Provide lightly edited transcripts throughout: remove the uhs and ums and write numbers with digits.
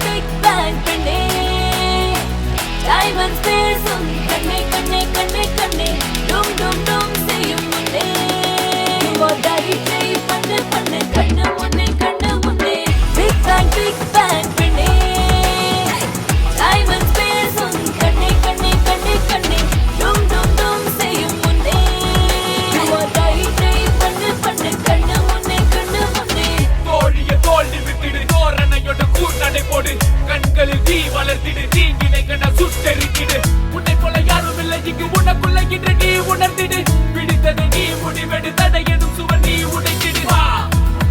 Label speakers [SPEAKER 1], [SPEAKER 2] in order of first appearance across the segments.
[SPEAKER 1] big bang பெண்ணே diamond பேசும் கண்ணே கண்ணே கண்ணே கண்ணே டும் டும் டும் செய்யும் முன்னே டைட்டை பண்ணு பண்ணு கண்ணு முன்னே big bang பெண்ணே டைமண்ட் பேசும் கண்ணே கண்ணே கண்ணே கண்ணே டும் டும் டும் செய்யும் முன்னே டைட்டை பண்ணு பண்ணு கண்ணு முன்னே
[SPEAKER 2] தோழிய தோல்வி விட்டுடு தோரணையோட கூட்டடை போடு கண்களில் தீ வளர்த்திடு தீங்கினை கண்ட சுட்டெரிக்கிடு உன்னை போல யாரும் இல்லை இங்கு உனக்குள்ள இன்று நீ உணர்ந்திடு பிடித்ததை நீ முடிவெடு தடையதும் சுவர் நீ உடைத்திடு வா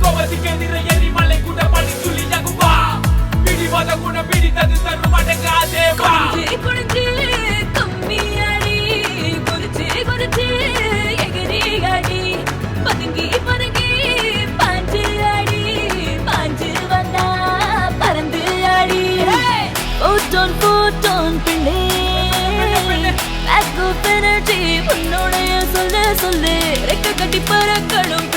[SPEAKER 2] கோபத்துக்கு எதிர எரிமலை கூட படி துளியாகும் வா பிடிவாத குண பிடித்தது தரும் அடங்காதே வா
[SPEAKER 1] குடிச்சு கம்மியாடி குடிச்சு குடிச்சு எகிரி அடி பதுங்கி பதுங்கி பாஞ்சு அடி பாஞ்சு வந்தா பறந்து அடி போட்டோன் போட்டோன் பின்னே பேக்கு பெனர்ஜி உன்னோடைய சொல்லு சொல்லு ரெக்க கட்டி பறக்கணும்